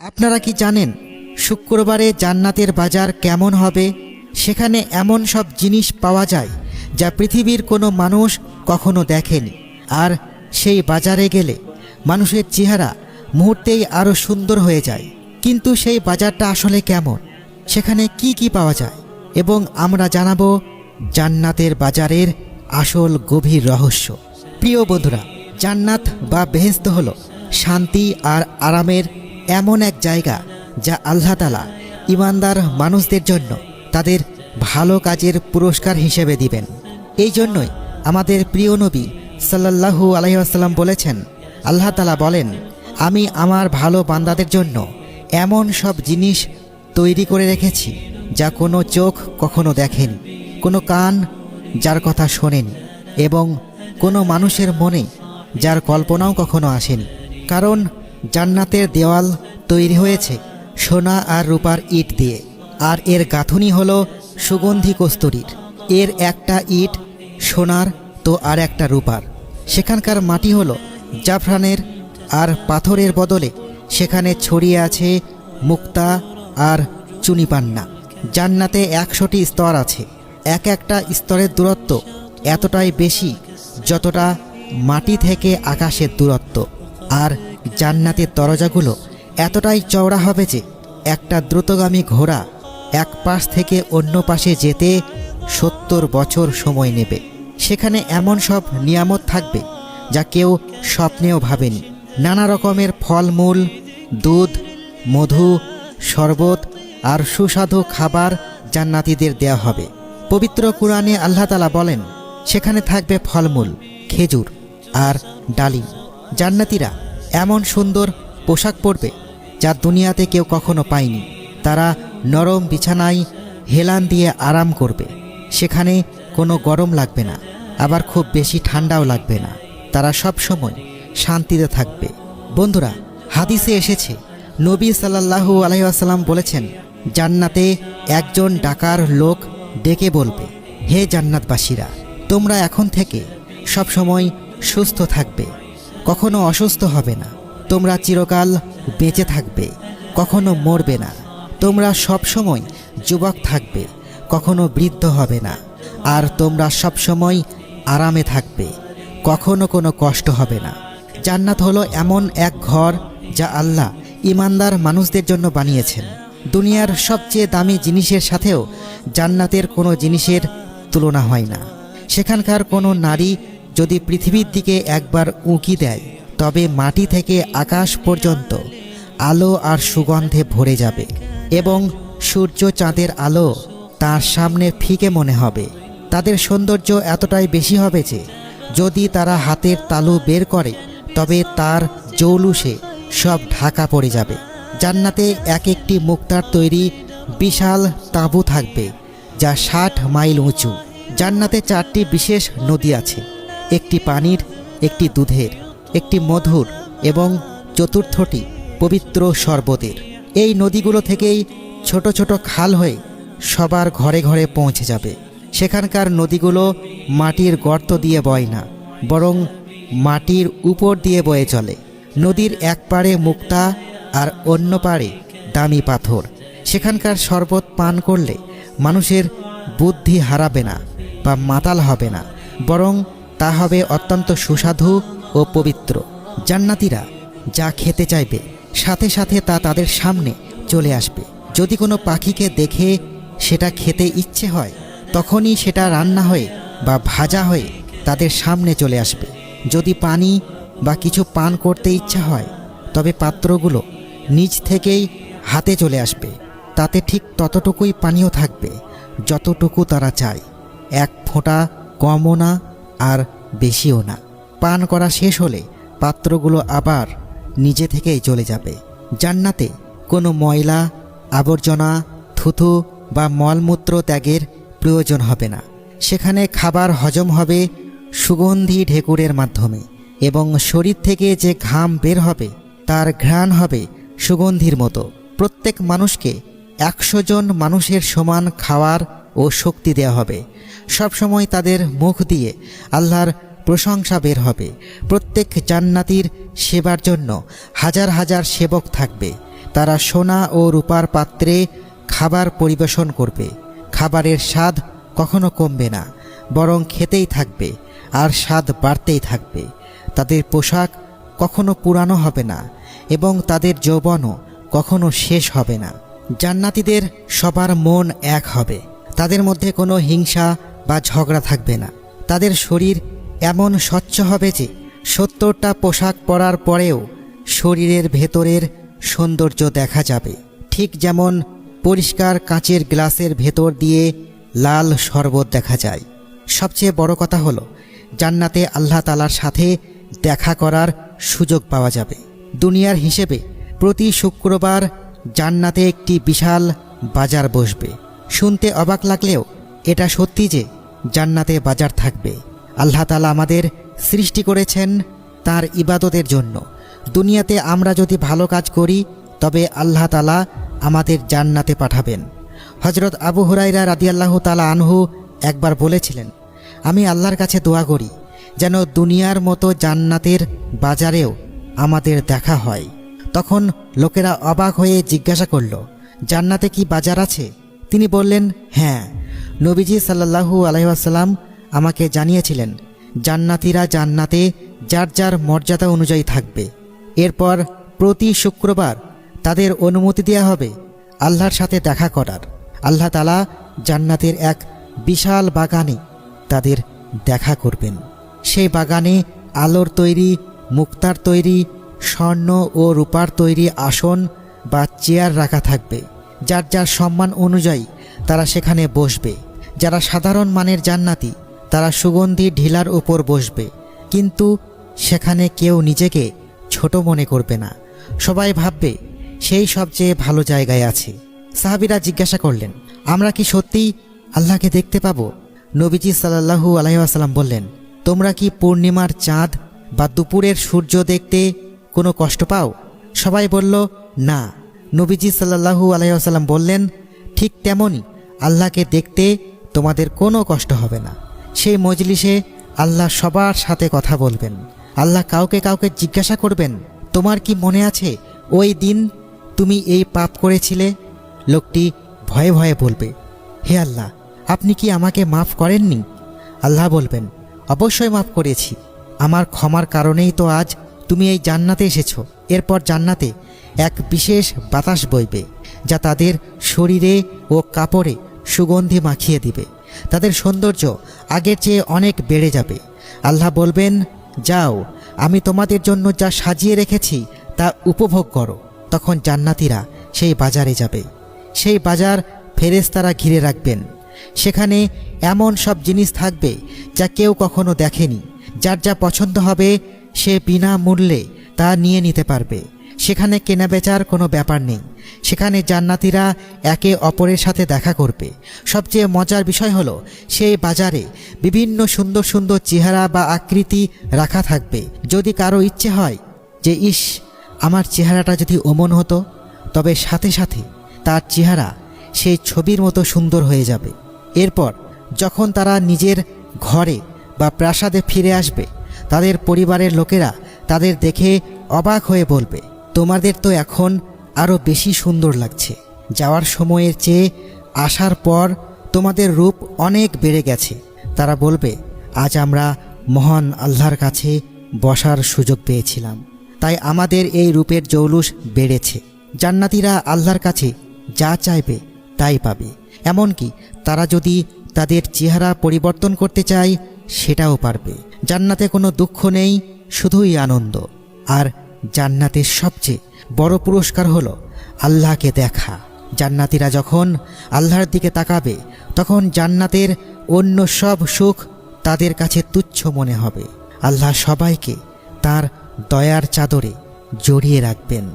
আপনারা কি জানেন শুক্রবারে জান্নাতের বাজার কেমন হবে? সেখানে এমন সব জিনিস পাওয়া যায় যা পৃথিবীর কোনো মানুষ কখনো দেখেনি। আর সেই বাজারে গেলে মানুষের চেহারা মুহূর্তেই আরও সুন্দর হয়ে যায়। কিন্তু সেই বাজারটা আসলে কেমন, সেখানে কি কি পাওয়া যায়, এবং আমরা জানাবো জান্নাতের বাজারের আসল গভীর রহস্য। প্রিয় বন্ধুরা, জান্নাত বা বেহেশত হলো শান্তি আর আরামের এমন এক জায়গা যা আল্লাহ তাআলা ঈমানদার মানুষদের জন্য তাদের ভালো কাজের পুরস্কার হিসেবে দিবেন। এই জন্যই আমাদের প্রিয় নবী সাল্লাল্লাহু আলাইহি ওয়াসাল্লাম বলেছেন, আল্লাহ তাআলা বলেন, আমি আমার ভালো বান্দাদের জন্য এমন সব জিনিস তৈরি করে রেখেছি যা কোনো চোখ কখনো দেখেনি, কোনো কান যার কথা শোনেনি, এবং কোনো মানুষের মনে যার কল্পনাও কখনো আসেনি। কারণ জান্নাতের দেওয়াল তৈরি হয়েছে সোনা আর রূপার ইট দিয়ে, আর এর গাঁথুনি হলো সুগন্ধি কস্তুরীর। এর একটা ইট সোনার তো আর একটা রূপার। সেখানকার মাটি হলো জাফরানের, আর পাথরের বদলে সেখানে ছড়িয়ে আছে মুক্তা আর চুনিপান্না। জান্নাতে 100টি স্তর আছে। এক একটা স্তরের দূরত্ব এতটাই বেশি যতটা মাটি থেকে আকাশের দূরত্ব। আর জান্নাতের দরজাগুলো এতটাই চওড়া হবে যে একটা দ্রুতগামী ঘোড়া এক পাশ থেকে অন্য পাশে যেতে 70 বছর সময় নেবে। সেখানে এমন সব নিয়ামত থাকবে যা কেউ স্বপ্নেও ভাবেনি। নানা রকমের ফলমূল, দুধ, মধু, শরবত আর সুস্বাদু খাবার জান্নাতীদের দেয়া হবে। পবিত্র কুরআনে আল্লাহ তাআলা বলেন, সেখানে থাকবে ফলমূল, খেজুর আর ডালিম। জান্নাতীরা এমন সুন্দর পোশাক পরবে যা দুনিয়াতে কেউ কখনো পায়নি। তারা নরম বিছানায় হেলান দিয়ে আরাম করবে। সেখানে কোনো গরম লাগবে না, আবার খুব বেশি ঠান্ডাও লাগবে না। তারা সব সময় শান্তিতে থাকবে। বন্ধুরা, হাদিসে এসেছে, নবী সাল্লাল্লাহু আলাইহি ওয়াসাল্লাম বলেছেন, জান্নাতে একজন ডাকার লোক ডেকে বলবে, হে জান্নাতবাসীরা, তোমরা এখন থেকে সব সময় সুস্থ থাকবে, কখনো অসুস্থ হবে না। তোমরা চিরকাল বেঁচে থাকবে, কখনো মরবে না। তোমরা সব সময় যুবক থাকবে, কখনো বৃদ্ধ হবে না। আর তোমরা সব সময় আরামে থাকবে, কখনো কোনো কষ্ট হবে না। জান্নাত হলো এমন এক ঘর যা আল্লাহ ঈমানদার মানুষদের জন্য বানিয়েছেন। দুনিয়ার সবচেয়ে দামি জিনিসের সাথেও জান্নাতের কোনো জিনিসের তুলনা হয় না। সেখানকার কোনো নারী যদি পৃথিবীর দিকে একবার উঁকি দেয়, তবে মাটি থেকে আকাশ পর্যন্ত আলো আর সুগন্ধে ভরে যাবে, এবং সূর্য চাঁদের আলো তার সামনে ফিকে মনে হবে। তাদের সৌন্দর্য এতটাই বেশি হবে যে যদি তারা হাতের তালু বের করে, তবে তার জৌলুসে সব ঢাকা পড়ে যাবে। জান্নাতে এক একটি মুক্তার তৈরি বিশাল তাঁবু থাকবে যা 60 মাইল উঁচু। জান্নাতে 4টি বিশেষ নদী আছে, একটি পানির, একটি দুধের, একটি মধুর এবং চতুর্থটি পবিত্র শরবতের। এই নদীগুলো থেকেই ছোট ছোট খাল হয়ে সবার ঘরে ঘরে পৌঁছে যাবে। সেখানকার নদীগুলো মাটির গর্ত দিয়ে বয় না, বরং মাটির উপর দিয়ে বয়ে চলে। নদীর এক পাড়ে মুক্তা আর অন্য পাড়ে দামি পাথর। সেখানকার শরবত পান করলে মানুষের বুদ্ধি হারাবে না বা মাতাল হবে না, বরং তা হবে অত্যন্ত সুস্বাদু ও পবিত্র। জান্নাতীরা যা খেতে চাইবে সাথে সাথে তা তাদের সামনে চলে আসবে। যদি কোনো পাখিকে দেখে সেটা খেতে ইচ্ছে হয়, তখনই সেটা রান্না হয়ে বা ভাজা হয়ে তাদের সামনে চলে আসবে। যদি পানি বা কিছু পান করতে ইচ্ছা হয়, তবে পাত্রগুলো নিজ থেকেই হাতে চলে আসবে। তাতে ঠিক ততটুকুই পানীয় থাকবে যতটুকু তারা চায়, এক ফোঁটা কমও না আর বেশিও না। পান করা শেষ হলে পাত্রগুলো আবার নিজে থেকেই চলে যাবে। জান্নাতে কোনো ময়লা, আবর্জনা, থুথু বা মলমূত্র ত্যাগের প্রয়োজন হবে না। সেখানে খাবার হজম হবে সুগন্ধি ঢেকুরের মাধ্যমে, এবং শরীর থেকে যে ঘাম বের হবে তার ঘ্রাণ হবে সুগন্ধির মতো। প্রত্যেক মানুষকে 100 জন মানুষের সমান খাওয়ার ও শক্তি দেওয়া হবে। সবসময় তাদের মুখ দিয়ে আল্লাহর প্রশংসা বের হবে। প্রত্যেক জান্নাতীর সেবার জন্য হাজার হাজার সেবক থাকবে। তারা সোনা ও রূপার পাত্রে খাবার পরিবেশন করবে। খাবারের স্বাদ কখনো কমবে না, বরং খেতেই থাকবে আর স্বাদ বাড়তেই থাকবে। তাদের পোশাক কখনো পুরানো হবে না এবং তাদের যৌবনও কখনো শেষ হবে না। জান্নাতীদের সবার মন এক হবে, তাদের মধ্যে কোনো হিংসা বা ঝগড়া থাকবে না। তাদের শরীর এমন স্বচ্ছ হবে যে 70টা পোশাক পরার পরেও শরীরের ভেতরের সৌন্দর্য দেখা যাবে, ঠিক যেমন পরিষ্কার কাঁচের গ্লাসের ভেতর দিয়ে লাল শরবত দেখা যায়। সবচেয়ে বড় কথা হলো জান্নাতে আল্লাহ তাআলার সাথে দেখা করার সুযোগ পাওয়া যাবে। দুনিয়ার হিসেবে প্রতি শুক্রবার জান্নাতে একটি বিশাল বাজার বসবে। শুনতে অবাক লাগলেও এটা সত্যি যে জান্নাতে বাজার থাকবে। আল্লাহ তাআলা আমাদের সৃষ্টি করেছেন তার ইবাদতের জন্য। দুনিয়াতে আমরা যদি ভালো কাজ করি তবে আল্লাহ তাআলা আমাদের জান্নাতে পাঠাবেন। হযরত আবু হুরায়রা রাদিয়াল্লাহু তাআলা আনহু একবার বলেছিলেন, আমি আল্লাহর কাছে দোয়া করি যেন দুনিয়ার মতো জান্নাতের বাজারেও আমাদের দেখা হয়। তখন লোকেরা অবাক হয়ে জিজ্ঞাসা করল, জান্নাতে কি বাজার আছে? তিনি বললেন, হ্যাঁ, নবীজি সাল্লাল্লাহু আলাইহি ওয়াসাল্লাম আমাকে জানিয়েছিলেন জান্নাতীরা জান্নাতে যার যার মর্যাদা অনুযায়ী থাকবে। এরপর প্রতি শুক্রবার তাদের অনুমতি দেওয়া হবে আল্লাহর সাথে দেখা করার। আল্লাহ তাআলা জান্নাতের এক বিশাল বাগানে তাদের দেখা করবেন। সেই বাগানে আলোর তৈরি, মুক্তার তৈরি, স্বর্ণ ও রূপার তৈরি আসন বা চেয়ার রাখা থাকবে। যার যার সম্মান অনুযায়ী তারা সেখানে বসবে। যারা সাধারণ মানের জান্নাতি তারা সুগন্ধি ঢিলার উপর বসবে, কিন্তু সেখানে কেউ নিজেকে ছোট মনে করবে না। সবাই ভাববে সেই সবচেয়ে ভালো জায়গায় আছে। সাহাবীরা জিজ্ঞাসা করলেন, আমরা কি সত্যিই আল্লাহকে দেখতে পাবো? নবীজি সাল্লাল্লাহু আলাইহি ওয়াসাল্লাম বললেন, তোমরা কি পূর্ণিমার চাঁদ বা দুপুরের সূর্য দেখতে কোনো কষ্ট পাও? সবাই বলল, না। নবীজি সাল্লাল্লাহু আলাইহি ওয়াসাল্লাম বললেন, ঠিক তেমনই আল্লাহকে দেখতে তোমাদের কোনো কষ্ট হবে না। সেই মজলিসে আল্লাহ সবার সাথে কথা বলবেন। আল্লাহ কাউকে কাউকে জিজ্ঞাসা করবেন, তোমার কি মনে আছে ওই দিন তুমি এই পাপ করেছিলে? লোকটি ভয়ে ভয়ে বলবে, হে আল্লাহ, আপনি কি আমাকে মাফ করেননি? আল্লাহ বলবেন, অবশ্যই মাফ করেছি, আমার ক্ষমার কারণেই তো আজ তুমি এই জান্নাতে এসেছো। এরপর জান্নাতে এক বিশেষ বাতাস বইবে যা তাদের শরীরে ও কাপড়ে সুগন্ধি মাখিয়ে দিবে। তাদের সৌন্দর্য আগের চেয়ে অনেক বেড়ে যাবে। আল্লাহ বলবেন, যাও, আমি তোমাদের জন্য যা সাজিয়ে রেখেছি তা উপভোগ করো। তখন জান্নাতীরা সেই বাজারে যাবে। সেই বাজার ফেরেশতারা ঘিরে রাখবেন। সেখানে এমন সব জিনিস থাকবে যা কেউ কখনো দেখেনি। যার যা পছন্দ হবে সে বিনা মূল্যে তা নিয়ে নিতে পারবে। সেখানে কেনাবেচার কোনো ব্যাপার নেই। সেখানে জান্নাতীরা একে অপরের সাথে দেখা করবে। সবচেয়ে মজার বিষয় হলো সেই বাজারে বিভিন্ন সুন্দর সুন্দর চেহারা বা আকৃতি রাখা থাকবে। যদি কারো ইচ্ছে হয় যে ইস, আমার চেহারাটা যদি অমন হতো, তবে সাথে সাথে তার চেহারা সেই ছবির মতো সুন্দর হয়ে যাবে। এরপর যখন তারা নিজের ঘরে বা প্রাসাদে ফিরে আসবে, তাদের পরিবারের লোকেরা তাদের দেখে অবাক হয়ে বলবে, তোমাদের তো এখন আরও বেশি সুন্দর লাগছে। যাওয়ার সময়ের চেয়ে আসার পর তোমাদের রূপ অনেক বেড়ে গেছে। তারা বলবে, আজ আমরা মহান আল্লাহর কাছে বসার সুযোগ পেয়েছিলাম, তাই আমাদের এই রূপের জৌলুস বেড়েছে। জান্নাতীরা আল্লাহর কাছে যা চাইবে তাই পাবে। এমনকি তারা যদি তাদের চেহারা পরিবর্তন করতে চায় সেটাও পারবে। জান্নাতে কোনো দুঃখ নেই, শুধুই আনন্দ। আর জান্নাতের সবচেয়ে বড় পুরস্কার হলো আল্লাহকে দেখা। জান্নাতীরা যখন আল্লাহর দিকে তাকাবে তখন জান্নাতের অন্য সব সুখ তাদের কাছে তুচ্ছ মনে হবে। আল্লাহ সবাইকে তার দয়ার চাদরে জড়িয়ে রাখবেন।